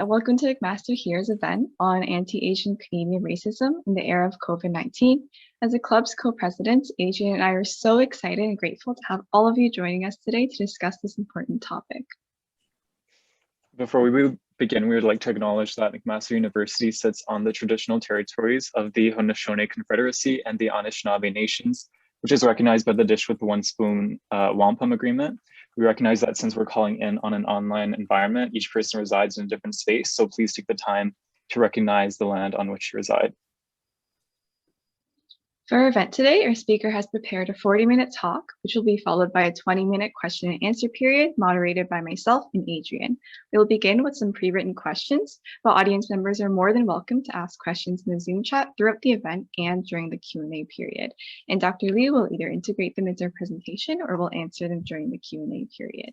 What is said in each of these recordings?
Welcome to MacHERE's event on anti-Asian Canadian racism in the era of COVID-19. As the club's co-presidents, Adrian and I are so excited and grateful to have all of you joining us today to discuss this important topic. Before we begin, we would like to acknowledge that McMaster University sits on the traditional territories of the Haudenosaunee Confederacy and the Anishinaabe Nations, which is recognized by the Dish with One Spoon Wampum Agreement. We recognize that since we're calling in on an online environment, each person resides in a different space, so please take the time to recognize the land on which you reside. For our event today, our speaker has prepared a 40-minute talk, which will be followed by a 20-minute question and answer period moderated by myself and Adrian. We will begin with some pre-written questions, but audience members are more than welcome to ask questions in the Zoom chat throughout the event and during the Q&A period. And Dr. Liu will either integrate them into our presentation or will answer them during the Q&A period.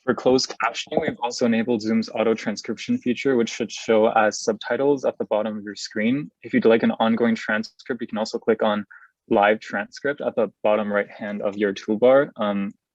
For closed captioning, we've also enabled Zoom's auto transcription feature, which should show as subtitles at the bottom of your screen. If you'd like an ongoing transcript, you can also click on live transcript at the bottom right hand of your toolbar.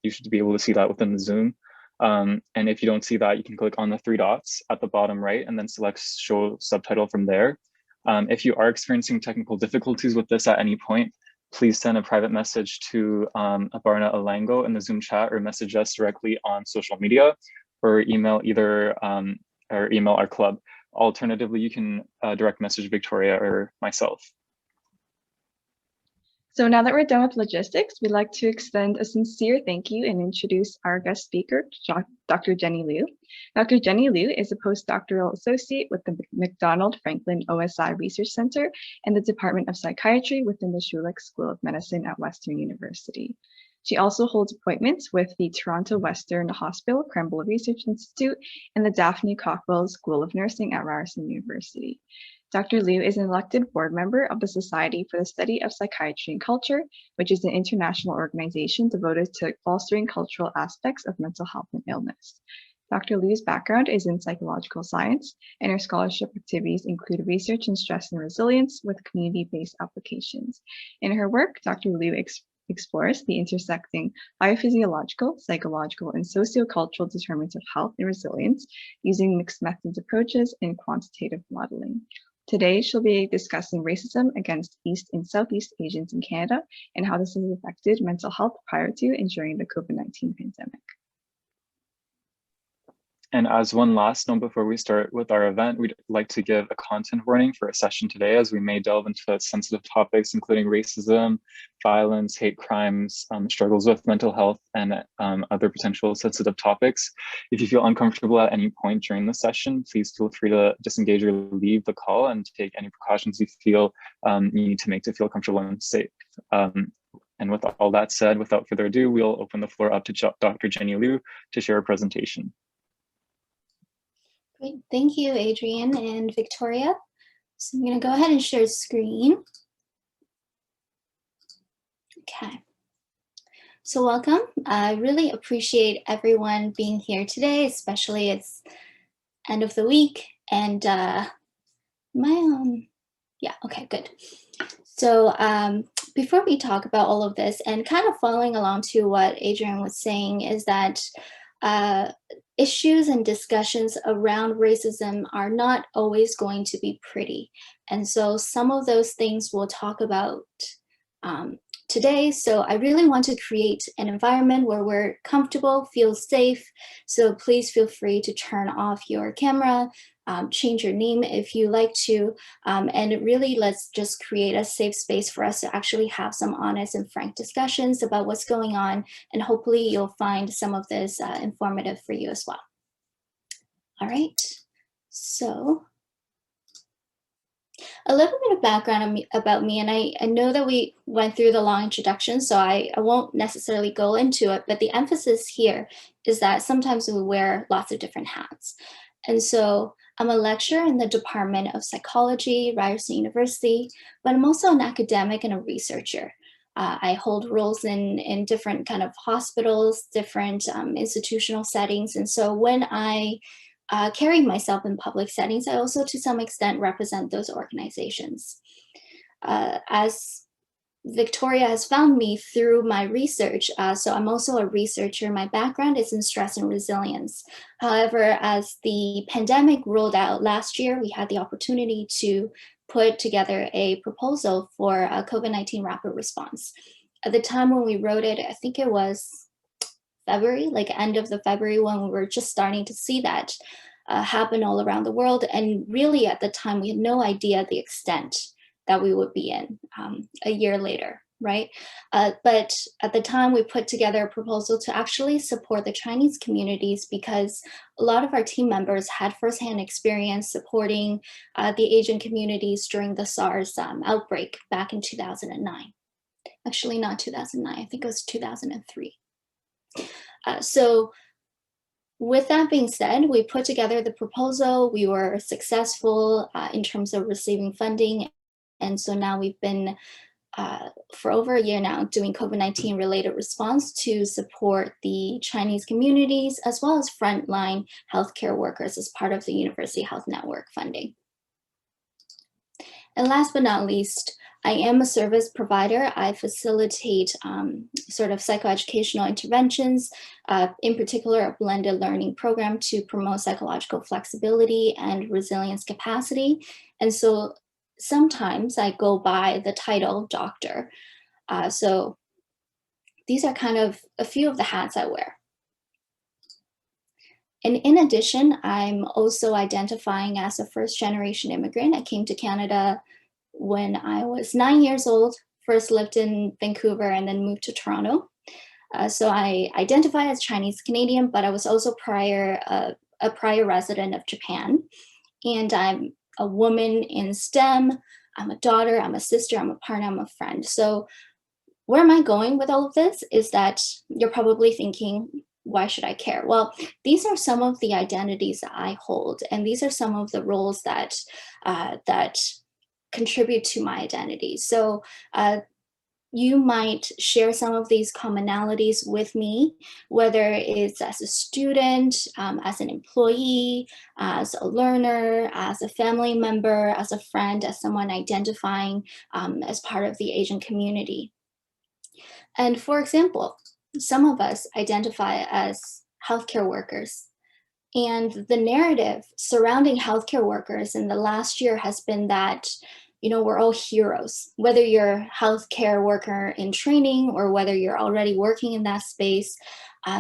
You should be able to see that within the Zoom. And if you don't see that, you can click on the three dots at the bottom right and then select show subtitle from there. If you are experiencing technical difficulties with this at any point, please send a private message to Aparna Alango in the Zoom chat or message us directly on social media or email email our club. Alternatively, you can direct message Victoria or myself. So now that we're done with logistics, we'd like to extend a sincere thank you and introduce our guest speaker, Dr. Jenny Liu. Dr. Jenny Liu is a postdoctoral associate with the McDonald Franklin OSI Research Center and the Department of Psychiatry within the Schulich School of Medicine at Western University. She also holds appointments with the Toronto Western Hospital Krembil Research Institute and the Daphne Cockrell School of Nursing at Ryerson University. Dr. Liu is an elected board member of the Society for the Study of Psychiatry and Culture, which is an international organization devoted to fostering cultural aspects of mental health and illness. Dr. Liu's background is in psychological science, and her scholarship activities include research in stress and resilience with community-based applications. In her work, Dr. Liu explores the intersecting biophysiological, psychological, and sociocultural determinants of health and resilience using mixed methods approaches and quantitative modeling. Today, she'll be discussing racism against East and Southeast Asians in Canada and how this has affected mental health prior to and during the COVID-19 pandemic. And as one last note before we start with our event, we'd like to give a content warning for a session today, as we may delve into sensitive topics, including racism, violence, hate crimes, struggles with mental health, and other potential sensitive topics. If you feel uncomfortable at any point during the session, please feel free to disengage or leave the call and take any precautions you feel you need to make to feel comfortable and safe. And with all that said, without further ado, we'll open the floor up to Dr. Jenny Liu to share a presentation. Great, thank you, Adrian and Victoria. So I'm going to go ahead and share screen. Okay. So welcome. I really appreciate everyone being here today, especially it's end of the week. And yeah, okay, good. So before we talk about all of this, and kind of following along to what Adrian was saying, is that issues and discussions around racism are not always going to be pretty. And so some of those things we'll talk about today. So I really want to create an environment where we're comfortable, feel safe. So please feel free to turn off your camera, change your name if you like to, and really let's just create a safe space for us to actually have some honest and frank discussions about what's going on, and hopefully you'll find some of this informative for you as well. All right, so a little bit of background about me, and I know that we went through the long introduction, so I won't necessarily go into it, but the emphasis here is that sometimes we wear lots of different hats. And so I'm a lecturer in the Department of Psychology, Ryerson University, but I'm also an academic and a researcher. I hold roles in different kind of hospitals, different institutional settings. And so when I carry myself in public settings, I also to some extent represent those organizations. As Victoria has found me through my research. So I'm also a researcher. My background is in stress and resilience. However, as the pandemic rolled out last year, we had the opportunity to put together a proposal for a COVID-19 rapid response. At the time when we wrote it, I think it was February, like end of the February, when we were just starting to see that happen all around the world. And really at the time, we had no idea the extent that we would be in a year later, right? But at the time, we put together a proposal to actually support the Chinese communities, because a lot of our team members had firsthand experience supporting the Asian communities during the SARS outbreak back in 2009. Actually, not 2009, I think it was 2003. So with that being said, we put together the proposal. We were successful in terms of receiving funding. And so now we've been, for over a year now, doing COVID-19 related response to support the Chinese communities, as well as frontline healthcare workers as part of the University Health Network funding. And last but not least, I am a service provider. I facilitate sort of psychoeducational interventions, in particular a blended learning program to promote psychological flexibility and resilience capacity. And so sometimes I go by the title doctor. So these are kind of a few of the hats I wear. And in addition, I'm also identifying as a first-generation immigrant. I came to Canada when I was 9 years old, first lived in Vancouver and then moved to Toronto. So I identify as Chinese Canadian, but I was also a prior resident of Japan. And I'm a woman in STEM. I'm a daughter, I'm a sister, I'm a partner, I'm a friend. So where am I going with all of this is that you're probably thinking, why should I care? Well, these are some of the identities that I hold, and these are some of the roles that contribute to my identity. So you might share some of these commonalities with me, whether it's as a student, as an employee, as a learner, as a family member, as a friend, as someone identifying as part of the Asian community. And for example, some of us identify as healthcare workers. And the narrative surrounding healthcare workers in the last year has been that, you know, we're all heroes. Whether you're a healthcare worker in training or whether you're already working in that space,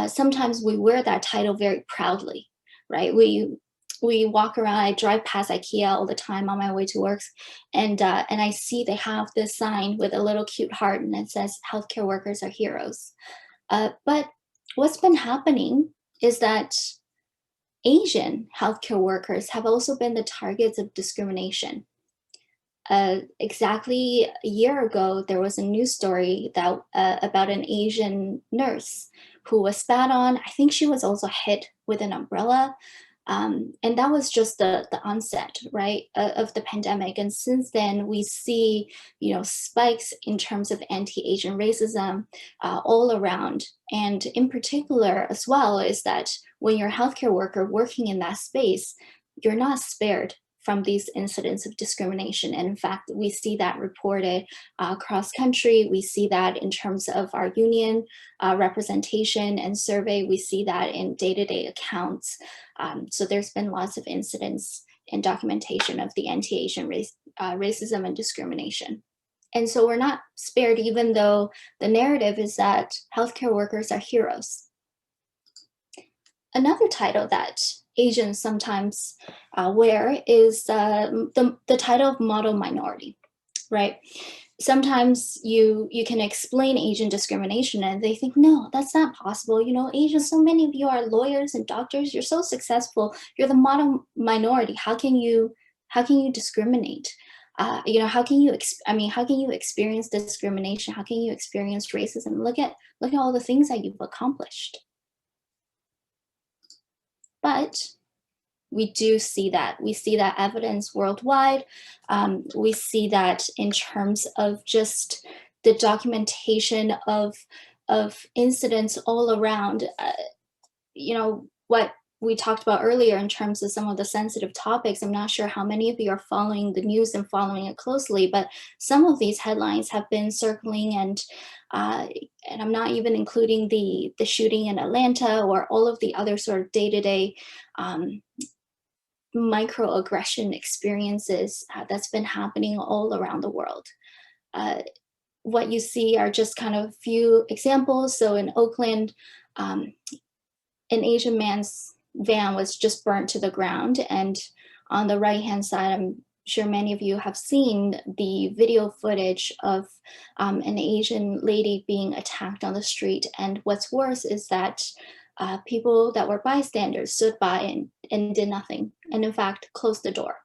sometimes we wear that title very proudly, right? We walk around, I drive past IKEA all the time on my way to work, and I see they have this sign with a little cute heart and it says, healthcare workers are heroes. But what's been happening is that Asian healthcare workers have also been the targets of discrimination. Exactly a year ago, there was a news story that about an Asian nurse who was spat on. I think she was also hit with an umbrella. And that was just the onset, right, of the pandemic. And since then, we see, you know, spikes in terms of anti-Asian racism all around. And in particular, as well, is that when you're a healthcare worker working in that space, you're not spared from these incidents of discrimination. And in fact, we see that reported across country. We see that in terms of our union representation and survey. We see that in day-to-day accounts. So there's been lots of incidents and documentation of the anti-Asian racism and discrimination. And so we're not spared, even though the narrative is that healthcare workers are heroes. Another title that Asians sometimes wear is the title of model minority, right? Sometimes you can explain Asian discrimination and they think, no, that's not possible. You know, Asians, so many of you are lawyers and doctors. You're so successful. You're the model minority. How can you discriminate? You know, how can you experience discrimination? How can you experience racism? Look at all the things that you've accomplished. But we do see that. We see that evidence worldwide. We see that in terms of just the documentation of incidents all around. You know, what we talked about earlier in terms of some of the sensitive topics. I'm not sure how many of you are following the news and following it closely, but some of these headlines have been circling, and I'm not even including the shooting in Atlanta or all of the other sort of day-to-day microaggression experiences that's been happening all around the world. What you see are just kind of a few examples. So in Oakland, an Asian man's van was just burnt to the ground. And on the right-hand side, I'm sure many of you have seen the video footage of an Asian lady being attacked on the street. And what's worse is that people that were bystanders stood by and did nothing, and in fact, closed the door.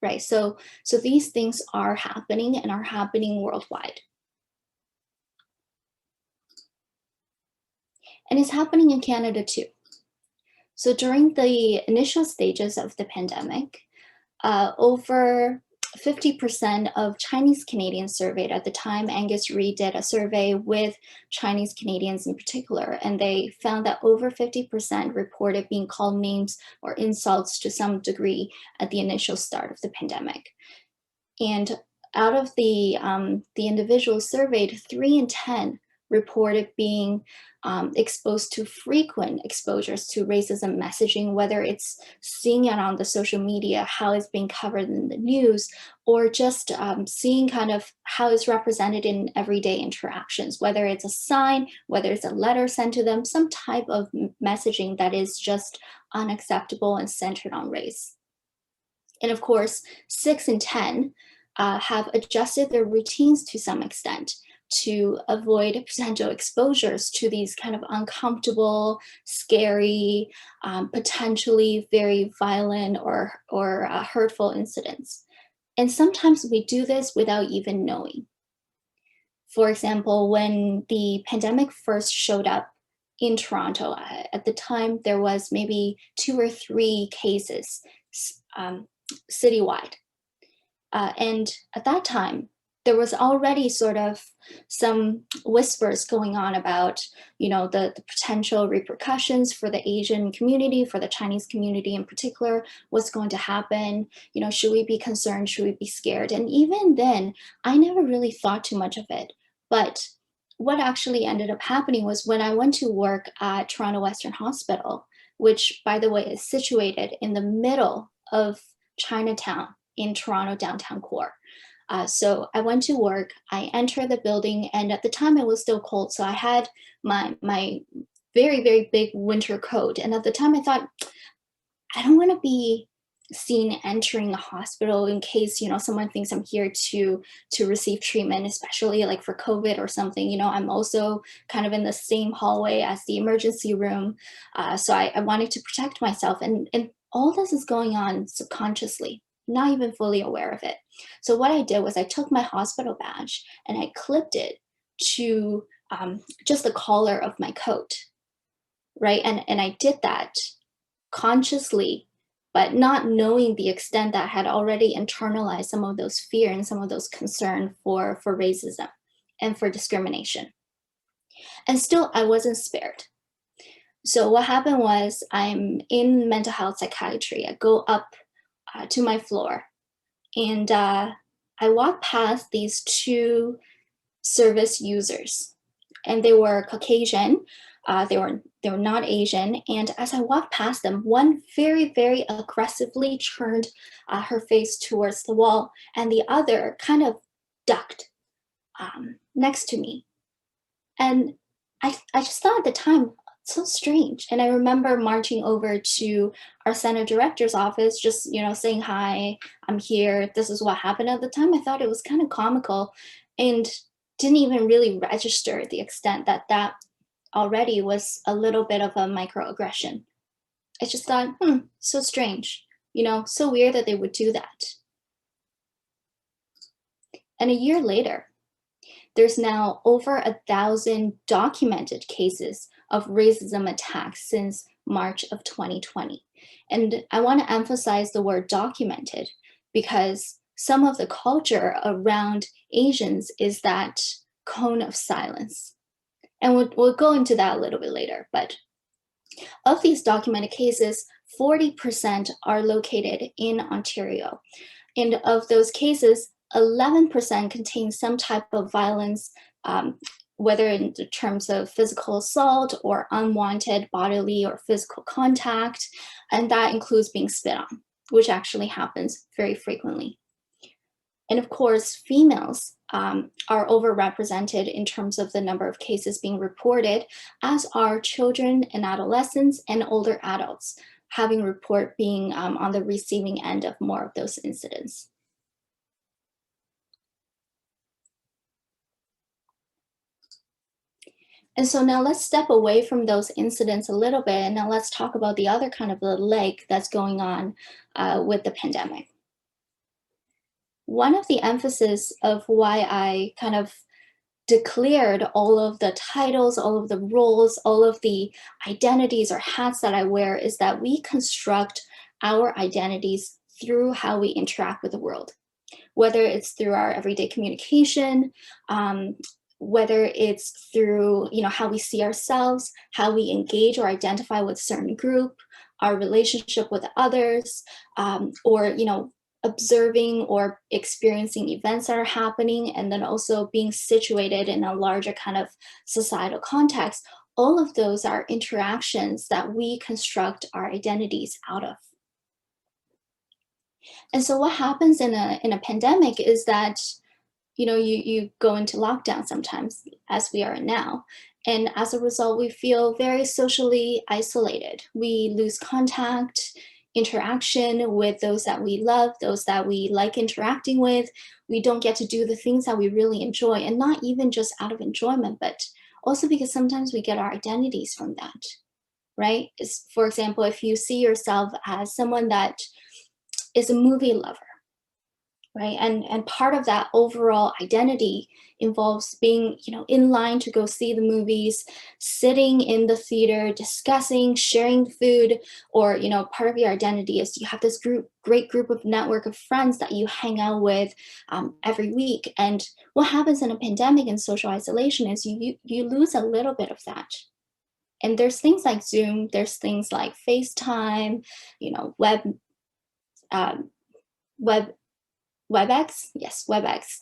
Right, so these things are happening and are happening worldwide. And it's happening in Canada too. So during the initial stages of the pandemic, over 50% of Chinese Canadians surveyed at the time, Angus Reid did a survey with Chinese Canadians in particular, and they found that over 50% reported being called names or insults to some degree at the initial start of the pandemic. And out of the individuals surveyed, 3 in 10 reported being exposed to frequent exposures to racism messaging, whether it's seeing it on the social media, how it's being covered in the news, or just seeing kind of how it's represented in everyday interactions, whether it's a sign, whether it's a letter sent to them, some type of messaging that is just unacceptable and centered on race. And of course, 6 in 10 have adjusted their routines to some extent to avoid potential exposures to these kind of uncomfortable, scary, potentially very violent or hurtful incidents. And sometimes we do this without even knowing. For example, when the pandemic first showed up in Toronto, at the time there was maybe 2 or 3 cases citywide. And at that time, there was already sort of some whispers going on about, you know, the potential repercussions for the Asian community, for the Chinese community in particular, what's going to happen, you know, should we be concerned, should we be scared? And even then, I never really thought too much of it. But what actually ended up happening was when I went to work at Toronto Western Hospital, which, by the way, is situated in the middle of Chinatown in Toronto downtown core. So I went to work, I entered the building, and at the time it was still cold. So I had my very, very big winter coat. And at the time I thought, I don't want to be seen entering a hospital in case, you know, someone thinks I'm here to receive treatment, especially like for COVID or something. You know, I'm also kind of in the same hallway as the emergency room. So I wanted to protect myself. And all this is going on subconsciously, not even fully aware of it. So what I did was I took my hospital badge and I clipped it to just the collar of my coat, right? And I did that consciously, but not knowing the extent that I had already internalized some of those fear and some of those concern for racism and for discrimination. And still, I wasn't spared. So what happened was I'm in mental health psychiatry. I go up to my floor, and I walked past these 2 service users, and they were Caucasian. They were not Asian. And as I walked past them, one very, very aggressively turned her face towards the wall, and the other kind of ducked next to me. And I just thought at the time, so strange. And I remember marching over to our center director's office, just, you know, saying, hi, I'm here. This is what happened. At the time, I thought it was kind of comical and didn't even really register the extent that that already was a little bit of a microaggression. I just thought, so strange, you know, so weird that they would do that. And a year later, there's now over 1,000 documented cases of racism attacks since March of 2020. And I want to emphasize the word documented because some of the culture around Asians is that cone of silence. And we'll go into that a little bit later. But Of these documented cases, 40% are located in Ontario. And of those cases, 11% contain some type of violence, whether in terms of physical assault or unwanted bodily or physical contact, and that includes being spit on, which actually happens very frequently. And of course, females are overrepresented in terms of the number of cases being reported, as are children and adolescents and older adults, having report being on the receiving end of more of those incidents. And so now let's step away from those incidents a little bit, and now let's talk about the other kind of the leg that's going on with the pandemic. One of the emphasis of why I kind of declared all of the titles, all of the roles, all of the identities or hats that I wear is that we construct our identities through how we interact with the world, whether it's through our everyday communication, whether it's through how we see ourselves, how we engage or identify with a certain group, our relationship with others, or observing or experiencing events that are happening, and then also being situated in a larger kind of societal context. All of those are interactions that we construct our identities out of. And so what happens in a pandemic is that you go into lockdown sometimes, as we are now. And as a result, we feel very socially isolated. We lose contact, interaction with those that we love, those that we like interacting with. We don't get to do the things that we really enjoy, and not even just out of enjoyment, but also because sometimes we get our identities from that, right? For example, if you see yourself as someone that is a movie lover, right? And part of that overall identity involves being, in line to go see the movies, sitting in the theater, discussing, sharing food, or, part of your identity is you have this great group of network of friends that you hang out with every week. And what happens in a pandemic and social isolation is you lose a little bit of that. And there's things like Zoom, there's things like FaceTime, WebEx, yes, WebEx,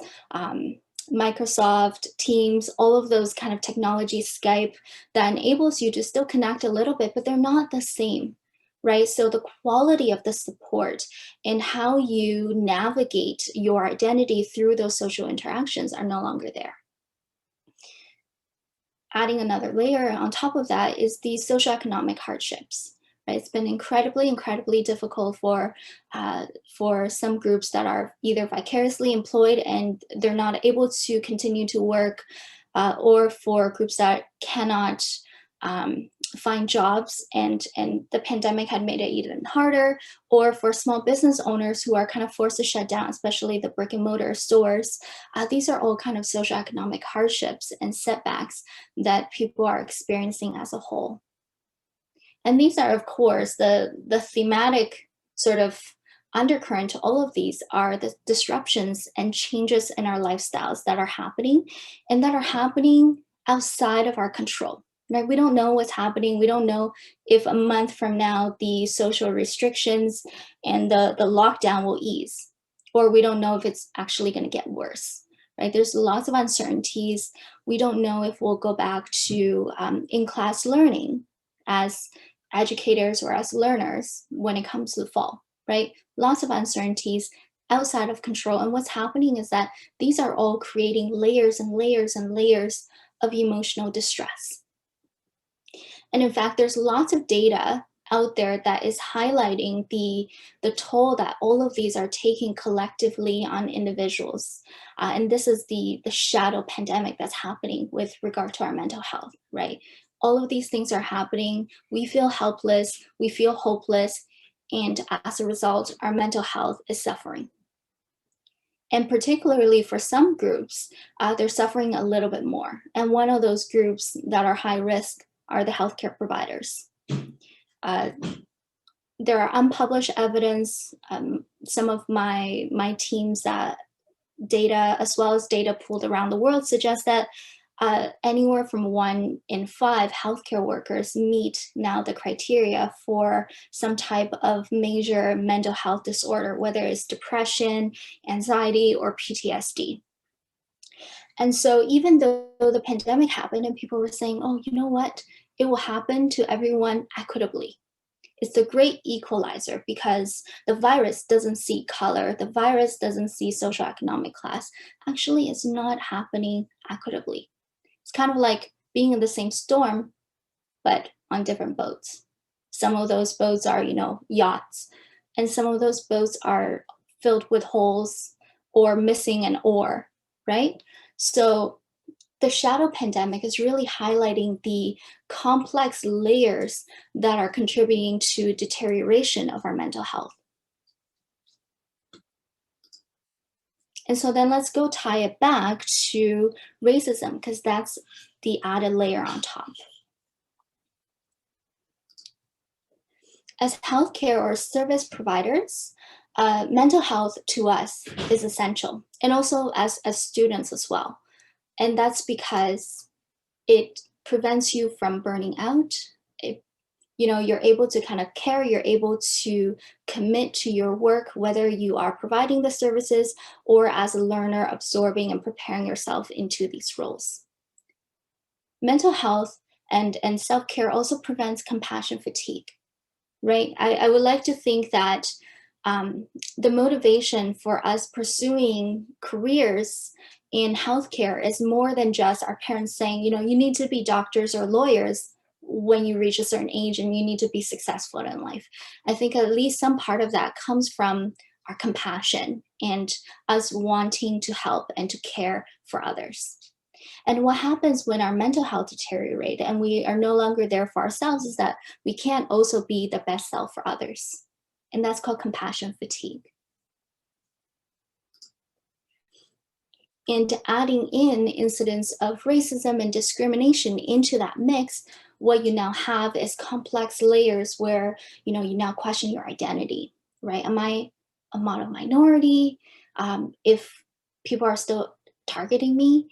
Microsoft Teams, all of those kind of technology, Skype, that enables you to still connect a little bit, but they're not the same, right? So the quality of the support and how you navigate your identity through those social interactions are no longer there. Adding another layer on top of that is the socioeconomic hardships. Right? It's been incredibly difficult for some groups that are either vicariously employed and they're not able to continue to work, or for groups that cannot find jobs, and the pandemic had made it even harder, or for small business owners who are kind of forced to shut down, especially the brick and mortar stores. These are all kind of socioeconomic hardships and setbacks that people are experiencing as a whole. And these are, of course, the thematic sort of undercurrent to all of these are the disruptions and changes in our lifestyles that are happening, and that are happening outside of our control. Right? We don't know what's happening. We don't know if a month from now the social restrictions and the lockdown will ease, or we don't know if it's actually going to get worse. Right? There's lots of uncertainties. We don't know if we'll go back to in-class learning as educators or as learners when it comes to the fall, right? Lots of uncertainties outside of control. And what's happening is that these are all creating layers and layers and layers of emotional distress. And in fact, there's lots of data out there that is highlighting the toll that all of these are taking collectively on individuals. And this is the shadow pandemic that's happening with regard to our mental health, right? All of these things are happening. We feel helpless, we feel hopeless, and as a result, our mental health is suffering. And particularly for some groups, they're suffering a little bit more. And one of those groups that are high risk are the healthcare providers. There are unpublished evidence. Some of my team's data, as well as data pulled around the world, suggest that anywhere from 1 in 5 healthcare workers meet now the criteria for some type of major mental health disorder, whether it's depression, anxiety, or PTSD. And so even though the pandemic happened and people were saying, oh, you know what, it will happen to everyone equitably. It's the great equalizer because the virus doesn't see color, the virus doesn't see socioeconomic class. Actually, it's not happening equitably. It's kind of like being in the same storm, but on different boats. Some of those boats are, yachts, and some of those boats are filled with holes or missing an oar, right? So the shadow pandemic is really highlighting the complex layers that are contributing to deterioration of our mental health. And so then let's go tie it back to racism, because that's the added layer on top. As healthcare or service providers, mental health to us is essential, and also as students as well. And that's because it prevents you from burning out. You're able to kind of care, you're able to commit to your work, whether you are providing the services or as a learner absorbing and preparing yourself into these roles. Mental health and self-care also prevents compassion fatigue, right? I would like to think that the motivation for us pursuing careers in healthcare is more than just our parents saying, you need to be doctors or lawyers when you reach a certain age and you need to be successful in life. I think at least some part of that comes from our compassion and us wanting to help and to care for others. And what happens when our mental health deteriorates and we are no longer there for ourselves is that we can't also be the best self for others. And that's called compassion fatigue. And adding in incidents of racism and discrimination into that mix, what you now have is complex layers where, you now question your identity, right? Am I a model minority? If people are still targeting me,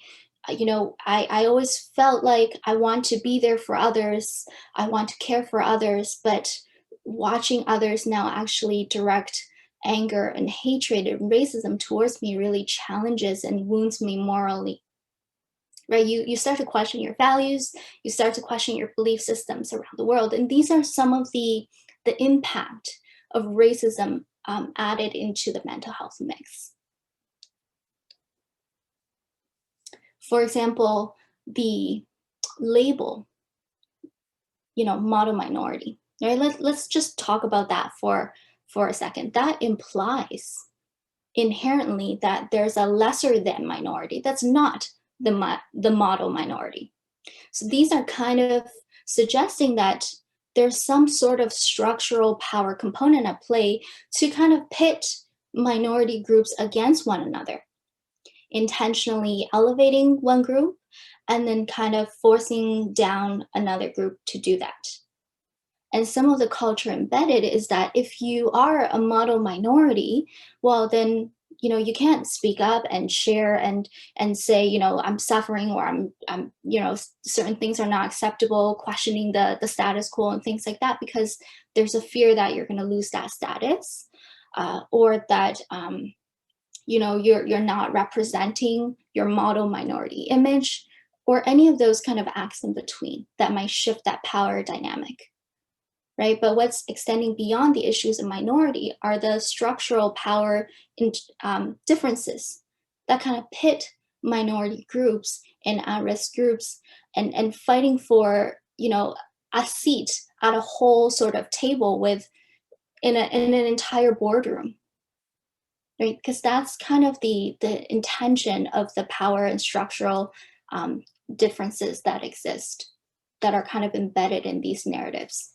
I always felt like I want to be there for others. I want to care for others, but watching others now actually direct anger and hatred and racism towards me really challenges and wounds me morally, right? You start to question your values, you start to question your belief systems around the world. And these are some of the impact of racism added into the mental health mix. For example, the label, model minority, right? Let's just talk about that for a second. That implies inherently that there's a lesser than minority that's not the model minority. So these are kind of suggesting that there's some sort of structural power component at play to kind of pit minority groups against one another, intentionally elevating one group and then kind of forcing down another group to do that. And some of the culture embedded is that if you are a model minority, well, then, you can't speak up and share and say, I'm suffering, or I'm certain things are not acceptable, questioning the status quo and things like that, because there's a fear that you're going to lose that status, or that, you're not representing your model minority image, or any of those kind of acts in between that might shift that power dynamic. Right? But what's extending beyond the issues of minority are the structural power differences that kind of pit minority groups and at-risk groups and fighting for, a seat at a whole sort of table in an entire boardroom. Right? Because that's kind of the intention of the power and structural differences that exist, that are kind of embedded in these narratives.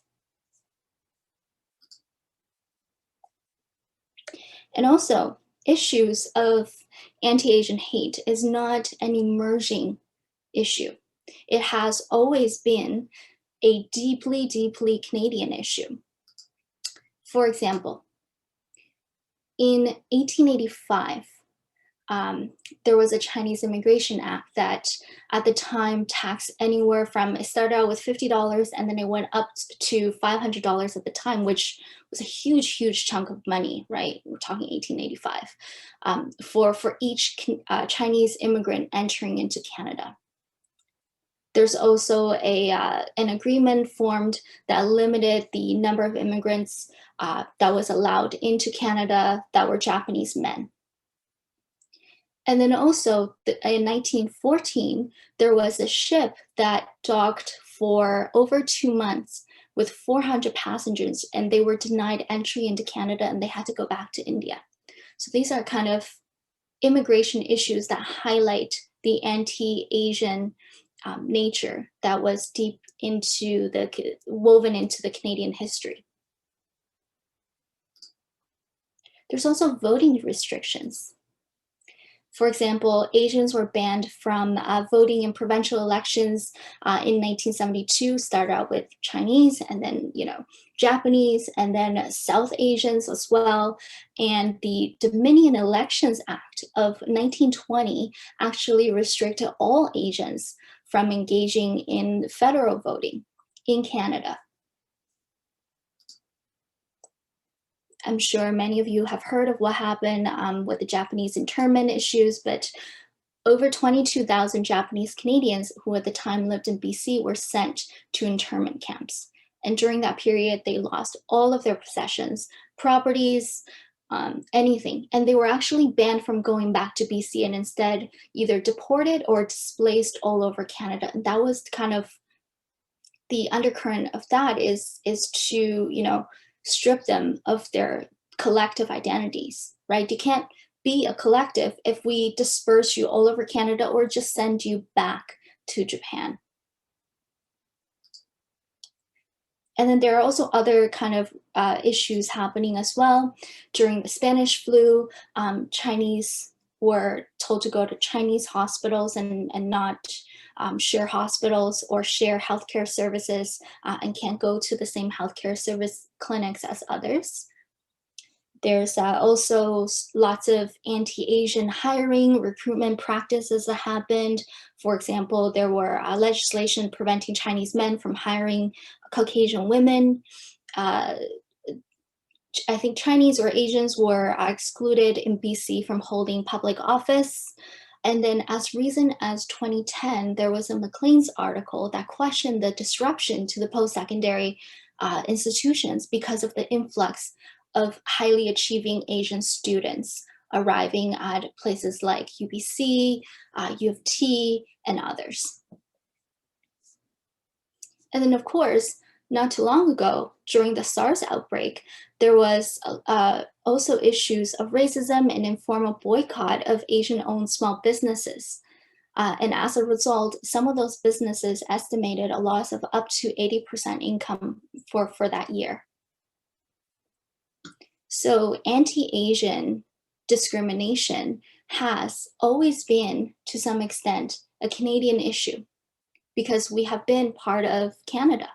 And also, issues of anti-Asian hate is not an emerging issue. It has always been a deeply, deeply Canadian issue. For example, in 1885, there was a Chinese Immigration Act that at the time taxed anywhere from, it started out with $50 and then it went up to $500 at the time, which was a huge, huge chunk of money, right? We're talking 1885, for each Chinese immigrant entering into Canada. There's also an agreement formed that limited the number of immigrants that was allowed into Canada that were Japanese men. And then also in 1914, there was a ship that docked for over 2 months with 400 passengers, and they were denied entry into Canada and they had to go back to India. So these are kind of immigration issues that highlight the anti-Asian nature that was deep into woven into the Canadian history. There's also voting restrictions. For example, Asians were banned from voting in provincial elections in 1972, started out with Chinese and then, Japanese and then South Asians as well. And the Dominion Elections Act of 1920 actually restricted all Asians from engaging in federal voting in Canada. I'm sure many of you have heard of what happened with the Japanese internment issues, but over 22,000 Japanese Canadians who at the time lived in BC were sent to internment camps. And during that period, they lost all of their possessions, properties, anything. And they were actually banned from going back to BC and instead either deported or displaced all over Canada. And that was kind of the undercurrent of that is to, strip them of their collective identities, right? You can't be a collective if we disperse you all over Canada or just send you back to Japan. And then there are also other kind of issues happening as well. During the Spanish flu, Chinese were told to go to Chinese hospitals and not share hospitals or share healthcare services and can't go to the same healthcare service clinics as others. There's also lots of anti-Asian hiring, recruitment practices that happened. For example, there were legislation preventing Chinese men from hiring Caucasian women. I think Chinese or Asians were excluded in BC from holding public office. And then as recent as 2010, there was a Maclean's article that questioned the disruption to the post-secondary institutions because of the influx of highly achieving Asian students arriving at places like UBC, U of T, and others. And then of course, not too long ago, during the SARS outbreak, there was also issues of racism and informal boycott of Asian-owned small businesses. And as a result, some of those businesses estimated a loss of up to 80% income for that year. So anti-Asian discrimination has always been, to some extent, a Canadian issue because we have been part of Canada.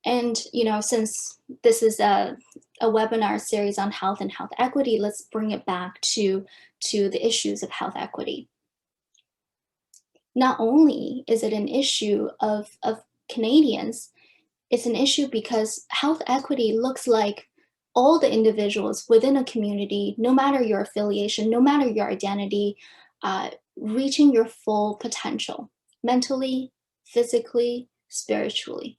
And, since this is a webinar series on health and health equity, let's bring it back to the issues of health equity. Not only is it an issue of Canadians, it's an issue because health equity looks like all the individuals within a community, no matter your affiliation, no matter your identity, reaching your full potential, mentally, physically, spiritually.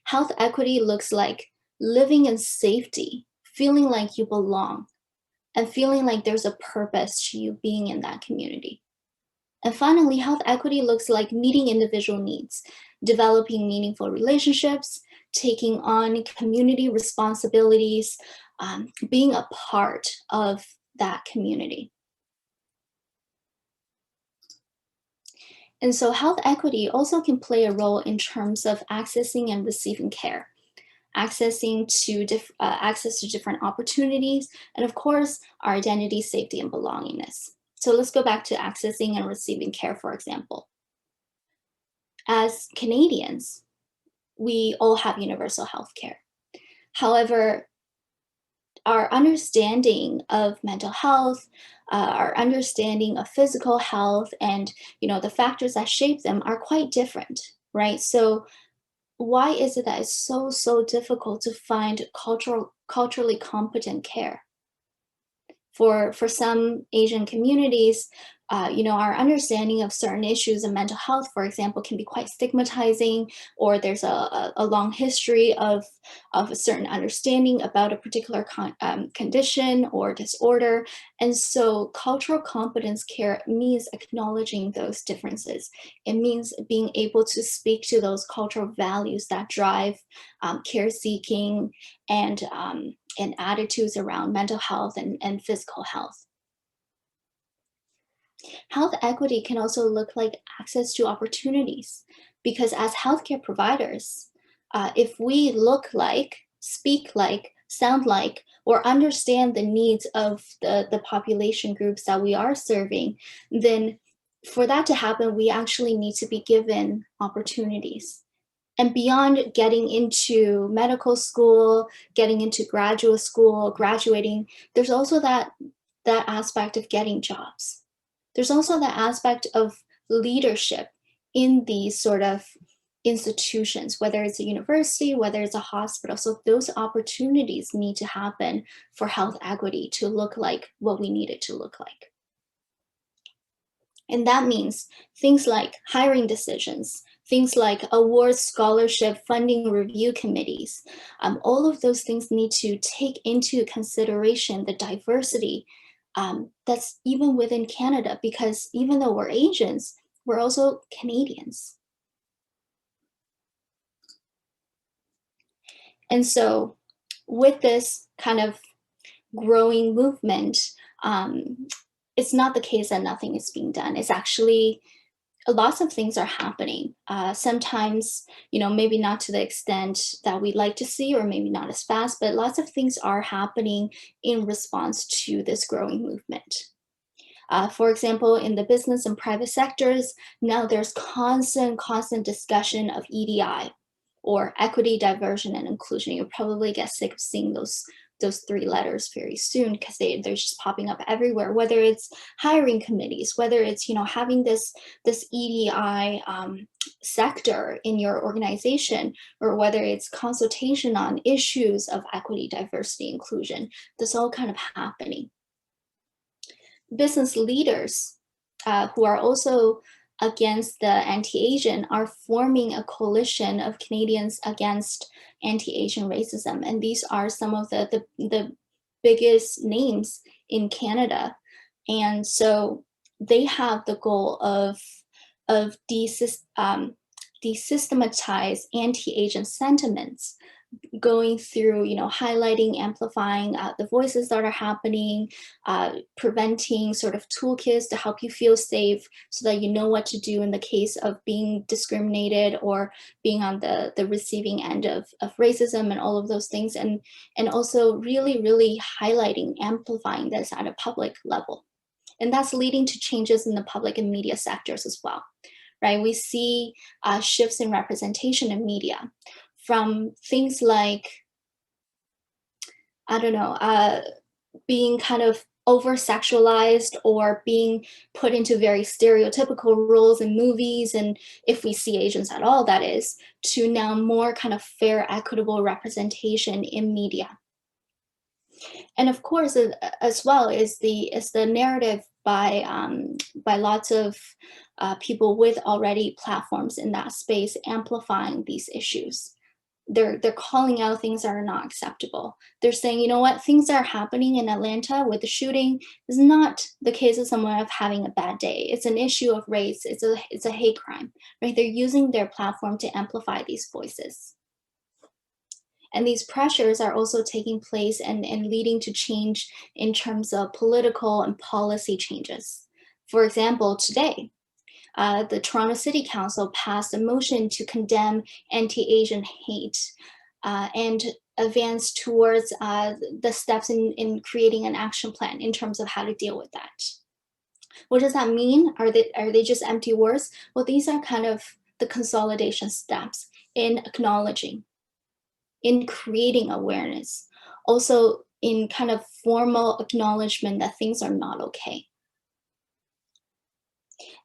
Health equity looks like living in safety, feeling like you belong, and feeling like there's a purpose to you being in that community. And finally, health equity looks like meeting individual needs, developing meaningful relationships, taking on community responsibilities, being a part of that community. And so health equity also can play a role in terms of accessing and receiving care, access to different opportunities, and of course, our identity, safety, and belongingness. So let's go back to accessing and receiving care, for example. As Canadians, we all have universal health care. However, our understanding of mental health, our understanding of physical health, and the factors that shape them are quite different, right? So why is it that it's so difficult to find culturally competent care? For some Asian communities, our understanding of certain issues in mental health, for example, can be quite stigmatizing, or there's a long history of a certain understanding about a particular condition or disorder. And so cultural competence care means acknowledging those differences. It means being able to speak to those cultural values that drive care seeking and attitudes around mental health and physical health. Health equity can also look like access to opportunities, because as healthcare providers, if we look like, speak like, sound like, or understand the needs of the population groups that we are serving, then for that to happen, we actually need to be given opportunities. And beyond getting into medical school, getting into graduate school, graduating, there's also that aspect of getting jobs. There's also the aspect of leadership in these sort of institutions, whether it's a university, whether it's a hospital. So those opportunities need to happen for health equity to look like what we need it to look like. And that means things like hiring decisions, things like awards, scholarship, funding review committees. All of those things need to take into consideration the diversity that's even within Canada, because even though we're Asians, we're also Canadians. And so with this kind of growing movement, it's not the case that nothing is being done. It's actually lots of things are happening. Sometimes, maybe not to the extent that we'd like to see, or maybe not as fast, but lots of things are happening in response to this growing movement. For example, in the business and private sectors, now there's constant discussion of EDI, or equity, diversion, and inclusion. You'll probably get sick of seeing those three letters very soon, because they're just popping up everywhere, whether it's hiring committees, whether it's having this EDI sector in your organization, or whether it's consultation on issues of equity, diversity, inclusion. This all kind of happening. Business leaders who are also against the anti-Asian are forming a coalition of Canadians against anti-Asian racism. And these are some of the biggest names in Canada. And so they have the goal of desystematize anti-Asian sentiments, going through, highlighting, amplifying the voices that are happening, preventing sort of toolkits to help you feel safe, so that you know what to do in the case of being discriminated or being on the receiving end of racism and all of those things. And also really highlighting, amplifying this at a public level. And that's leading to changes in the public and media sectors as well, right? We see shifts in representation in media, from things like, being kind of over-sexualized, or being put into very stereotypical roles in movies, and if we see Asians at all, that is, to now more kind of fair, equitable representation in media. And of course, as well, is the narrative by lots of people with already platforms in that space, amplifying these issues. They're calling out things that are not acceptable. They're saying, you know what, things that are happening in Atlanta with the shooting is not the case of someone of having a bad day. It's an issue of race. It's a hate crime, right? They're using their platform to amplify these voices. And these pressures are also taking place and leading to change in terms of political and policy changes. For example, today, the Toronto City Council passed a motion to condemn anti-Asian hate and advance towards the steps in creating an action plan in terms of how to deal with that. What does that mean? Are they just empty words? Well, these are kind of the consolidation steps in acknowledging, in creating awareness, also in kind of formal acknowledgement that things are not okay.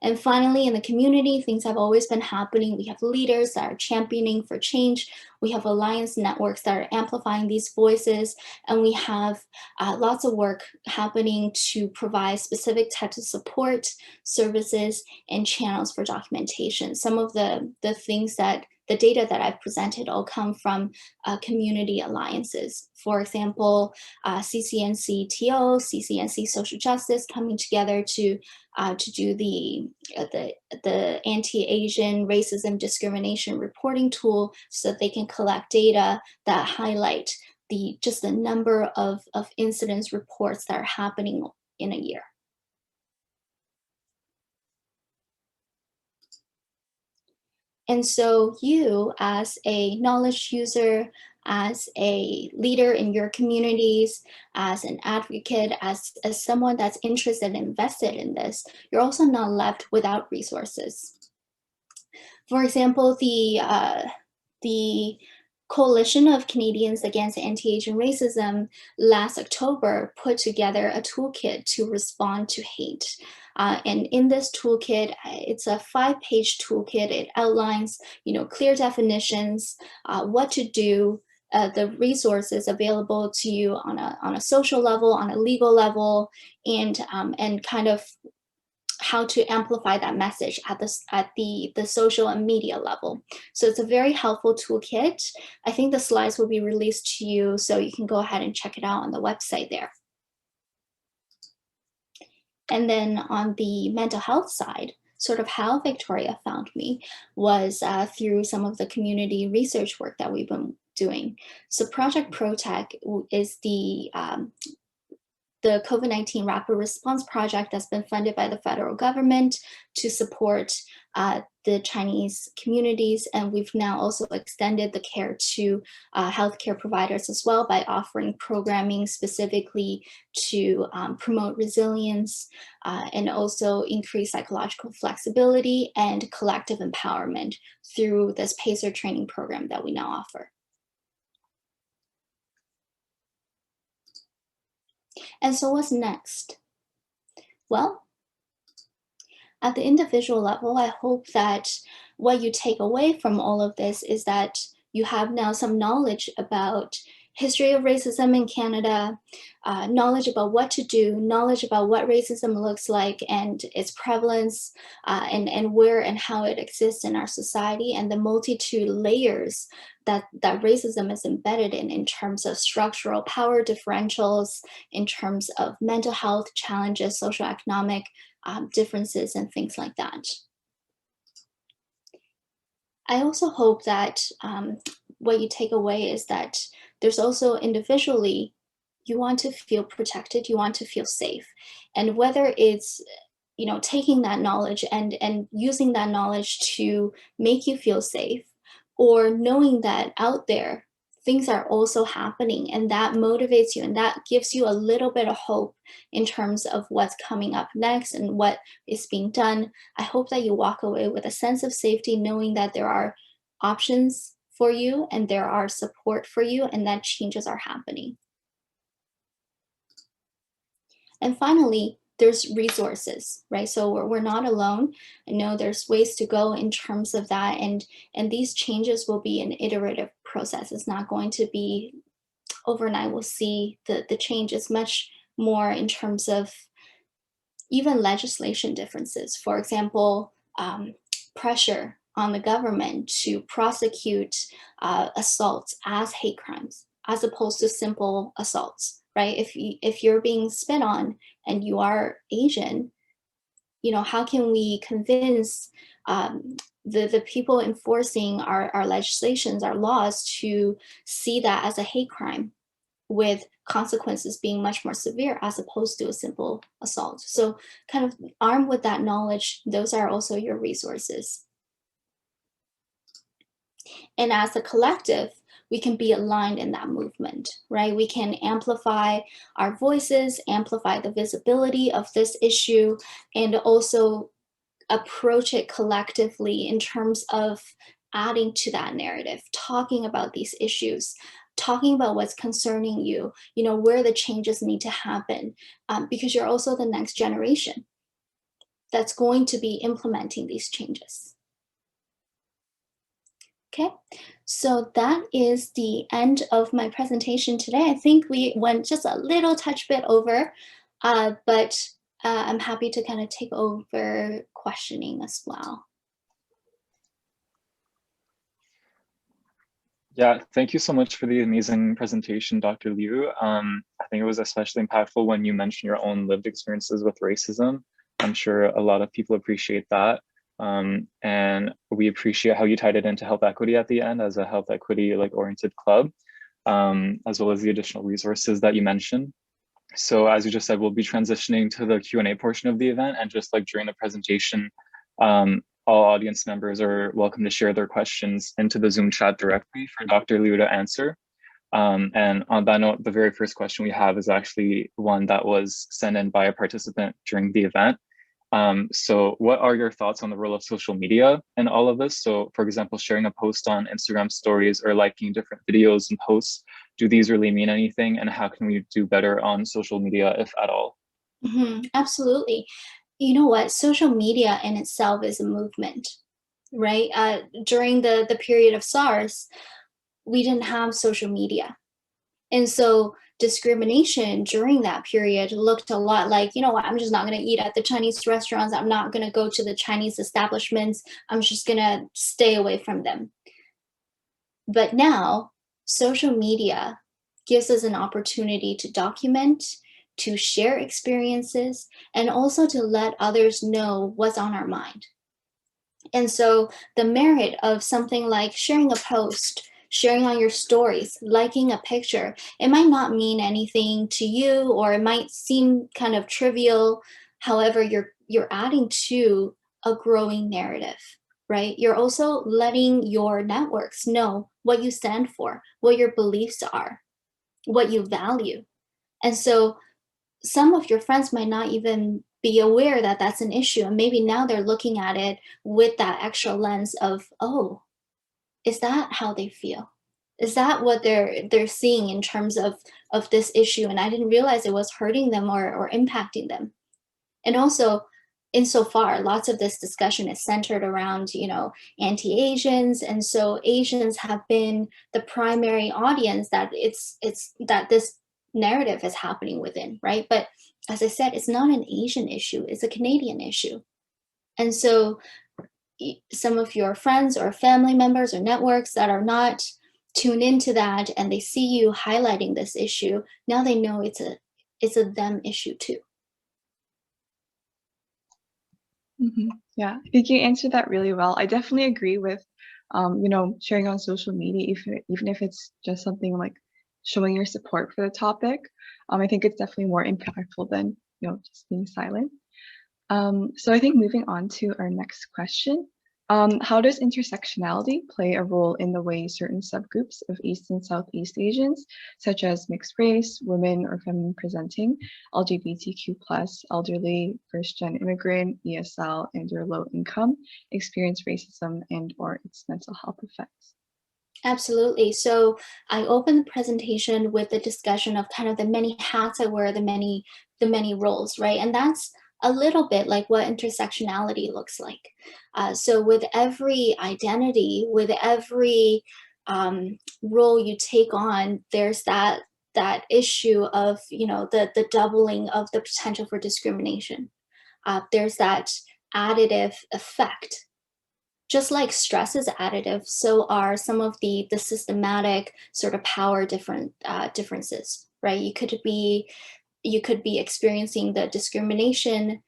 And finally, in the community, things have always been happening. We have leaders that are championing for change. We have alliance networks that are amplifying these voices. And we have lots of work happening to provide specific types of support, services, and channels for documentation. Some of the things that the data that I've presented all come from community alliances. For example, CCNC TO, CCNC Social Justice coming together to do the anti-Asian racism discrimination reporting tool so that they can collect data that highlight just the number of incidents reports that are happening in a year. And so you, as a knowledge user, as a leader in your communities, as an advocate, as someone that's interested and invested in this, you're also not left without resources. For example, the Coalition of Canadians Against Anti-Asian Racism last October put together a toolkit to respond to hate. And in this toolkit, it's a 5-page toolkit. It outlines, clear definitions, what to do, the resources available to you on a social level, on a legal level, and kind of how to amplify that message at the social and media level. So it's a very helpful toolkit. I think the slides will be released to you, so you can go ahead and check it out on the website there. And then on the mental health side, sort of how Victoria found me was through some of the community research work that we've been doing. So Project ProTech is the COVID-19 Rapid Response Project that's been funded by the federal government to support the Chinese communities. And we've now also extended the care to healthcare providers as well by offering programming specifically to promote resilience and also increase psychological flexibility and collective empowerment through this PACER training program that we now offer. And so what's next? Well, at the individual level, I hope that what you take away from all of this is that you have now some knowledge about history of racism in Canada, knowledge about what to do, knowledge about what racism looks like and its prevalence, and where and how it exists in our society, and the multitude layers that racism is embedded in terms of structural power differentials, in terms of mental health challenges, socioeconomic differences, and things like that. I also hope that what you take away is that there's also individually, you want to feel protected, you want to feel safe. And whether it's, taking that knowledge and using that knowledge to make you feel safe, or knowing that out there, things are also happening and that motivates you and that gives you a little bit of hope in terms of what's coming up next and what is being done. I hope that you walk away with a sense of safety, knowing that there are options for you and there are support for you and that changes are happening. And finally, there's resources, right? So we're not alone. I know there's ways to go in terms of that, and these changes will be an iterative process. It's not going to be overnight. We'll see the change is much more in terms of even legislation differences. For example, pressure on the government to prosecute assaults as hate crimes, as opposed to simple assaults, right? If you're being spit on and you are Asian, how can we convince the people enforcing our legislations, our laws, to see that as a hate crime with consequences being much more severe as opposed to a simple assault? So kind of armed with that knowledge, those are also your resources. And as a collective, we can be aligned in that movement, right? We can amplify our voices, amplify the visibility of this issue, and also approach it collectively in terms of adding to that narrative, talking about these issues, talking about what's concerning you, where the changes need to happen, because you're also the next generation that's going to be implementing these changes. Okay, so that is the end of my presentation today. I think we went just a little touch bit over, but I'm happy to kind of take over questioning as well. Yeah, thank you so much for the amazing presentation, Dr. Liu. I think it was especially impactful when you mentioned your own lived experiences with racism. I'm sure a lot of people appreciate that. And we appreciate how you tied it into health equity at the end as a health equity oriented club, as well as the additional resources that you mentioned. So as you just said, we'll be transitioning to the Q&A portion of the event, and just like during the presentation, all audience members are welcome to share their questions into the Zoom chat directly for Dr. Liu to answer. And on that note, the very first question we have is actually one that was sent in by a participant during the event. So what are your thoughts on the role of social media in all of this? So for example, sharing a post on Instagram stories or liking different videos and posts, do these really mean anything? And how can we do better on social media, if at all? Absolutely. You know what? Social media in itself is a movement, right? During the period of SARS, we didn't have social media. And so discrimination during that period looked a lot like, you know what, I'm just not going to eat at the Chinese restaurants. I'm not going to go to the Chinese establishments. I'm just going to stay away from them. But now, social media gives us an opportunity to document, to share experiences, and also to let others know what's on our mind. And so the merit of something like sharing a post, sharing on your stories, liking a picture, it might not mean anything to you, or it might seem kind of trivial. However, you're adding to a growing narrative, right? You're also letting your networks know what you stand for, what your beliefs are, what you value. And so some of your friends might not even be aware that that's an issue. And maybe now they're looking at it with that extra lens of, oh, is that how they feel? Is that what they're seeing in terms of this issue? And I didn't realize it was hurting them or impacting them. And also, insofar, lots of this discussion is centered around, anti-Asians. And so Asians have been the primary audience that that this narrative is happening within, right? But as I said, it's not an Asian issue, it's a Canadian issue. And so some of your friends or family members or networks that are not tuned into that, and they see you highlighting this issue, now they know it's a them issue too. Yeah, I think you answered that really well. I definitely agree with, sharing on social media, even if it's just something like showing your support for the topic. I think it's definitely more impactful than, just being silent. So I think moving on to our next question. How does intersectionality play a role in the way certain subgroups of East and Southeast Asians, such as mixed race, women or feminine presenting, LGBTQ+, elderly, first-gen immigrant, ESL, and or low income, experience racism and or its mental health effects? Absolutely. So I opened the presentation with the discussion of kind of the many hats I wear, the many roles, right? And that's a little bit like what intersectionality looks like. So with every identity, with every role you take on, there's that issue of, the doubling of the potential for discrimination. There's that additive effect. Just like stress is additive, so are some of the systematic sort of power differences, right? You could be experiencing the discrimination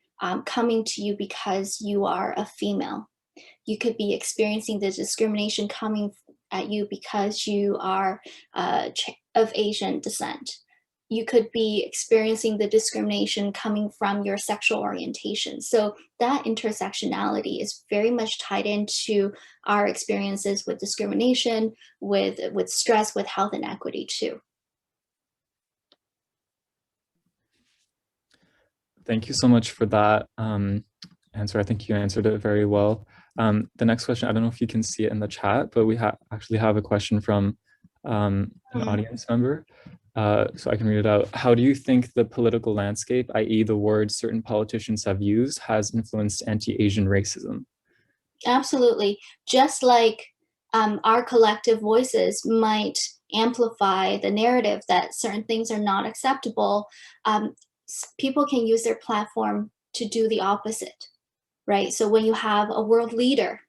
coming to you because you are a female. You could be experiencing the discrimination coming at you because you are of Asian descent. You could be experiencing the discrimination coming from your sexual orientation. So that intersectionality is very much tied into our experiences with discrimination, with stress, with health inequity too. Thank you so much for that answer. I think you answered it very well. The next question, I don't know if you can see it in the chat, but we actually have a question from an audience member. So I can read it out. How do you think the political landscape, i.e. the words certain politicians have used, has influenced anti-Asian racism? Absolutely. Just like our collective voices might amplify the narrative that certain things are not acceptable, people can use their platform to do the opposite, right? So when you have a world leader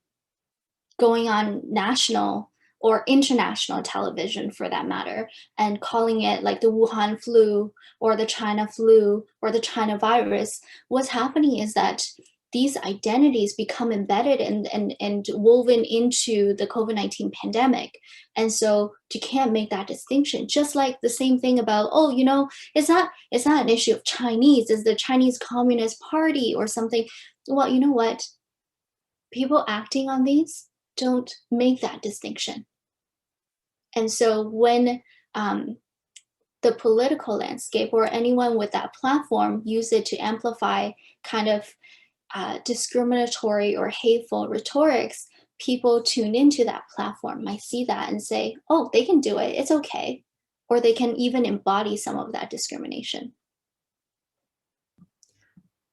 going on national or international television for that matter, and calling it like the Wuhan flu or the China flu or the China virus, what's happening is that these identities become embedded and woven into the COVID-19 pandemic. And so you can't make that distinction. Just like the same thing about, oh, you know, it's not an issue of Chinese, it's the Chinese Communist Party or something. Well, you know what? People acting on these don't make that distinction. And so when the political landscape or anyone with that platform use it to amplify kind of discriminatory or hateful rhetorics, people tune into that platform might see that and say, oh, they can do it, it's okay. Or they can even embody some of that discrimination.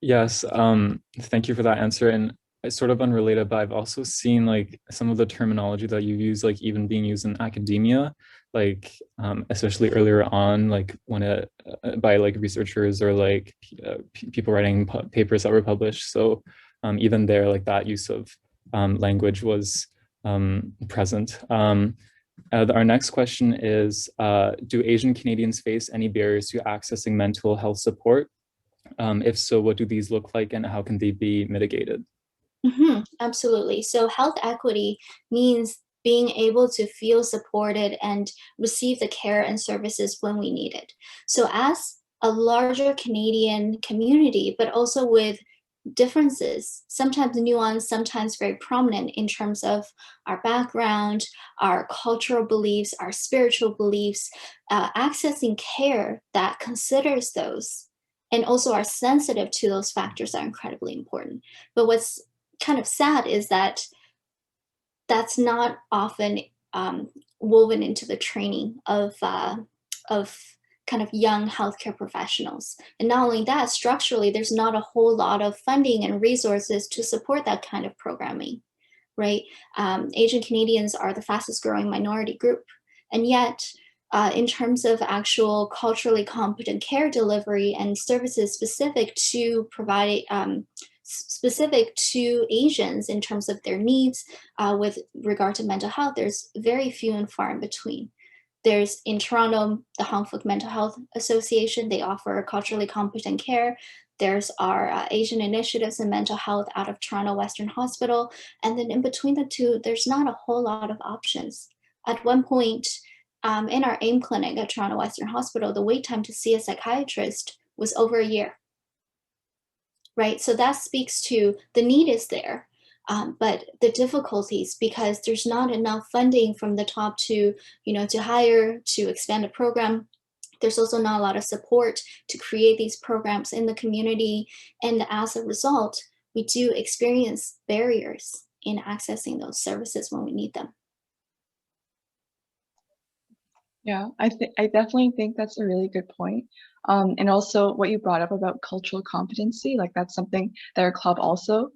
Yes, thank you for that answer. And it's sort of unrelated, but I've also seen like some of the terminology that you use, like even being used in academia, like especially earlier on, like when by like researchers or like people writing papers that were published. So even there, like that use of language was present. Our next question is, do Asian Canadians face any barriers to accessing mental health support? If so, what do these look like and how can they be mitigated? Absolutely. So health equity means being able to feel supported and receive the care and services when we need it. So as a larger Canadian community, but also with differences, sometimes nuanced, sometimes very prominent in terms of our background, our cultural beliefs, our spiritual beliefs, accessing care that considers those and also are sensitive to those factors are incredibly important. But what's kind of sad is that that's not often woven into the training of kind of young healthcare professionals. And not only that, structurally, there's not a whole lot of funding and resources to support that kind of programming, right? Asian Canadians are the fastest growing minority group. And yet, in terms of actual culturally competent care delivery and services specific to provide specific to Asians in terms of their needs with regard to mental health, there's very few and far in between. There's in Toronto, the Hong Kong Mental Health Association, they offer culturally competent care. There's our Asian initiatives in mental health out of Toronto Western Hospital. And then in between the two, there's not a whole lot of options. At one point, in our AIM clinic at Toronto Western Hospital, the wait time to see a psychiatrist was over a year. Right, so that speaks to the need is there, but the difficulties because there's not enough funding from the top to, you know, to hire, to expand a program. There's also not a lot of support to create these programs in the community, and as a result, we do experience barriers in accessing those services when we need them. Yeah, I definitely think that's a really good point. And also what you brought up about cultural competency, like that's something that our club also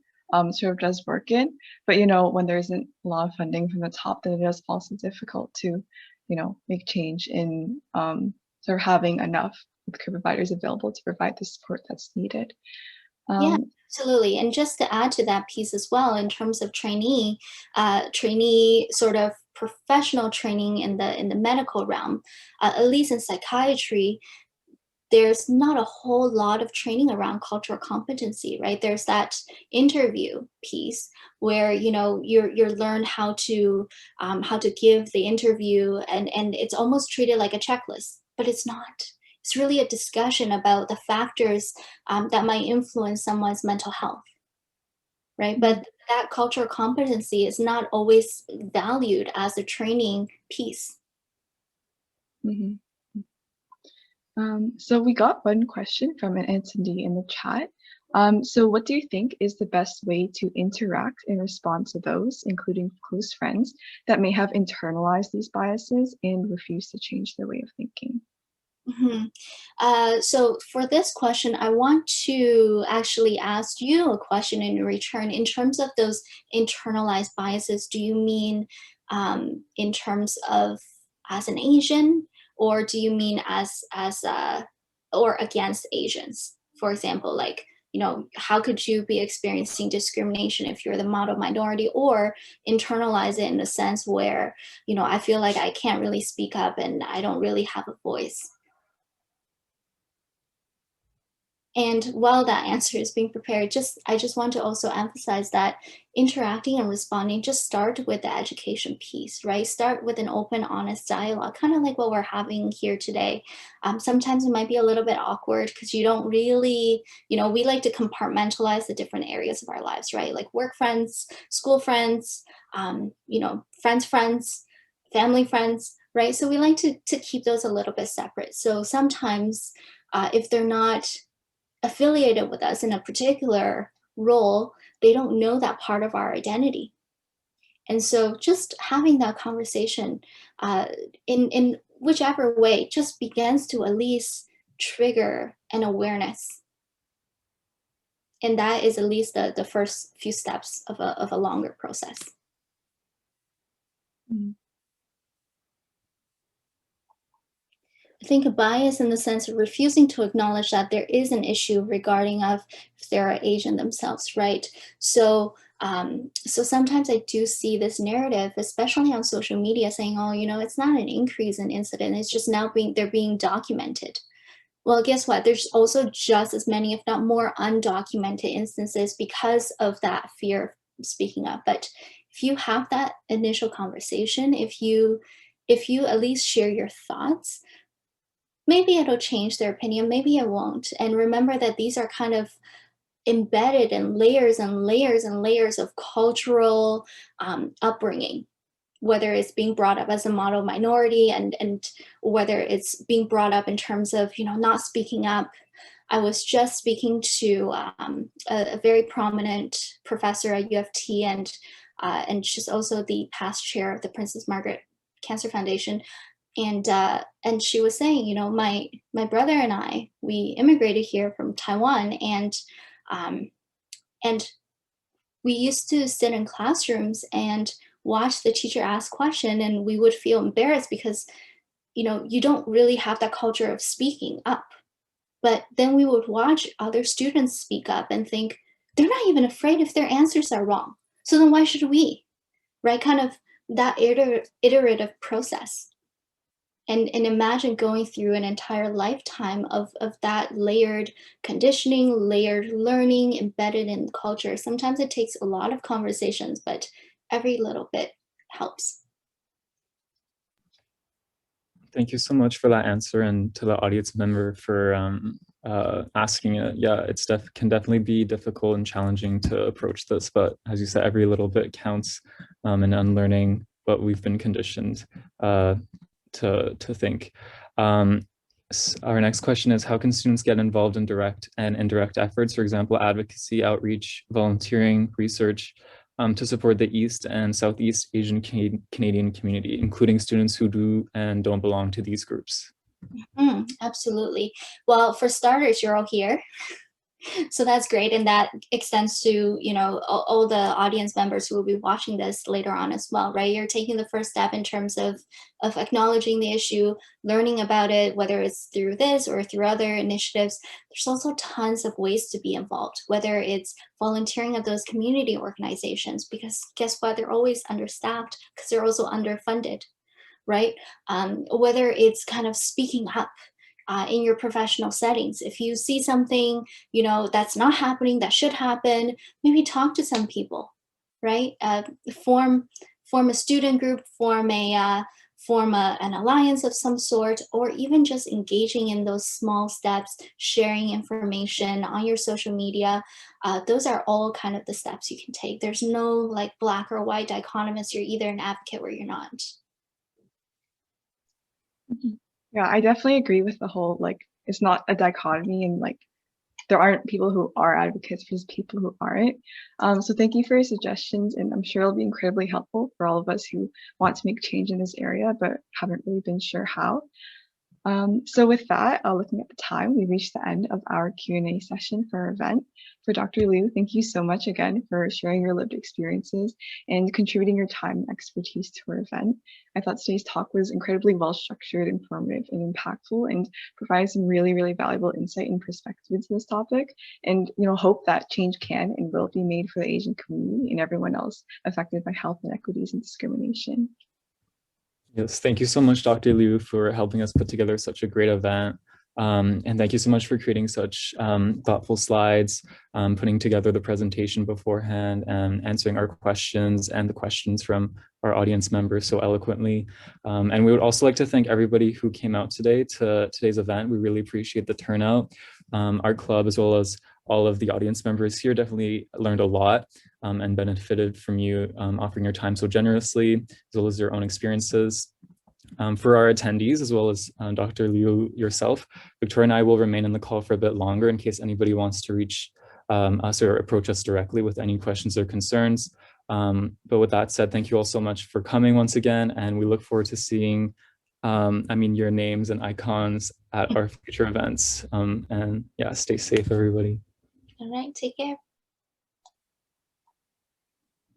sort of does work in. But you know, when there isn't a lot of funding from the top, then it is also difficult to, you know, make change in sort of having enough care providers available to provide the support that's needed. Yeah, absolutely. And just to add to that piece as well, in terms of trainee sort of professional training in the medical realm, at least in psychiatry, there's not a whole lot of training around cultural competency, right? There's that interview piece where you know you're learned how to give the interview, and it's almost treated like a checklist, but it's not. It's really a discussion about the factors that might influence someone's mental health, right? But that cultural competency is not always valued as a training piece. So we got one question from an attendee in the chat. So what do you think is the best way to interact and respond to those, including close friends, that may have internalized these biases and refuse to change their way of thinking? So for this question, I want to actually ask you a question in return. In terms of those internalized biases, do you mean in terms of as an Asian, or do you mean as or against Asians? For example, like, how could you be experiencing discrimination if you're the model minority, or internalize it in a sense where, I feel like I can't really speak up and I don't really have a voice? And while that answer is being prepared, I just want to also emphasize that interacting and responding, just start with the education piece, right? Start with an open, honest dialogue, kind of like what we're having here today. Sometimes it might be a little bit awkward because you don't really, we like to compartmentalize the different areas of our lives, right? Like work friends, school friends, friends, family friends, right? So we like to keep those a little bit separate. So sometimes if they're not affiliated with us in a particular role, they don't know that part of our identity. And so just having that conversation in whichever way just begins to at least trigger an awareness. And that is at least the first few steps of a longer process. Mm. I think a bias in the sense of refusing to acknowledge that there is an issue regarding of if they're Asian themselves, right? So so sometimes I do see this narrative, especially on social media, saying, oh, it's not an increase in incident, it's just now they're being documented. Well, guess what? There's also just as many, if not more, undocumented instances because of that fear of speaking up. But if you have that initial conversation, if you at least share your thoughts, maybe it'll change their opinion, maybe it won't. And remember that these are kind of embedded in layers and layers and layers of cultural upbringing, whether it's being brought up as a model minority and whether it's being brought up in terms of, not speaking up. I was just speaking to a very prominent professor at U of T, and she's also the past chair of the Princess Margaret Cancer Foundation. And she was saying, my brother and I, we immigrated here from Taiwan, and we used to sit in classrooms and watch the teacher ask question, and we would feel embarrassed because, you don't really have that culture of speaking up. But then we would watch other students speak up and think, they're not even afraid if their answers are wrong. So then why should we, right? Kind of that iterative process. And imagine going through an entire lifetime of that layered conditioning, layered learning embedded in culture. Sometimes it takes a lot of conversations, but every little bit helps. Thank you so much for that answer, and to the audience member for asking it. Yeah, can definitely be difficult and challenging to approach this, but as you said, every little bit counts in unlearning what we've been conditioned to think. Our next question is, how can students get involved in direct and indirect efforts, for example, advocacy, outreach, volunteering, research, to support the East and Southeast Asian Canadian community, including students who do and don't belong to these groups? Absolutely. Well, for starters, you're all here. So that's great, and that extends to all the audience members who will be watching this later on as well, right? You're taking the first step in terms of acknowledging the issue, learning about it, whether it's through this or through other initiatives. There's also tons of ways to be involved, whether it's volunteering at those community organizations, because guess what? They're always understaffed because they're also underfunded, right? Whether it's kind of speaking up in your professional settings. If you see something, that's not happening, that should happen, maybe talk to some people, right? Form a student group, form an alliance of some sort, or even just engaging in those small steps, sharing information on your social media. Those are all kind of the steps you can take. There's no like black or white dichotomous. You're either an advocate or you're not. Yeah, I definitely agree with the whole, like, it's not a dichotomy, and like there aren't people who are advocates, there's people who aren't. So thank you for your suggestions, and I'm sure it'll be incredibly helpful for all of us who want to make change in this area but haven't really been sure how. So with that, looking at the time, we reached the end of our Q&A session for our event. For Dr. Liu, thank you so much again for sharing your lived experiences and contributing your time and expertise to our event. I thought today's talk was incredibly well-structured, informative, and impactful, and provided some really, really valuable insight and perspective into this topic. And hope that change can and will be made for the Asian community and everyone else affected by health inequities and discrimination. Yes, thank you so much, Dr. Liu, for helping us put together such a great event. And thank you so much for creating such thoughtful slides, putting together the presentation beforehand, and answering our questions and the questions from our audience members so eloquently. And we would also like to thank everybody who came out today to today's event. We really appreciate the turnout. Our club, as well as all of the audience members here, definitely learned a lot and benefited from you offering your time so generously, as well as your own experiences. For our attendees, as well as Dr. Liu yourself, Victoria and I will remain in the call for a bit longer in case anybody wants to reach us or approach us directly with any questions or concerns. But with that said, thank you all so much for coming once again, and we look forward to seeing your names and icons at our future events. And yeah, stay safe, everybody. All right, take care.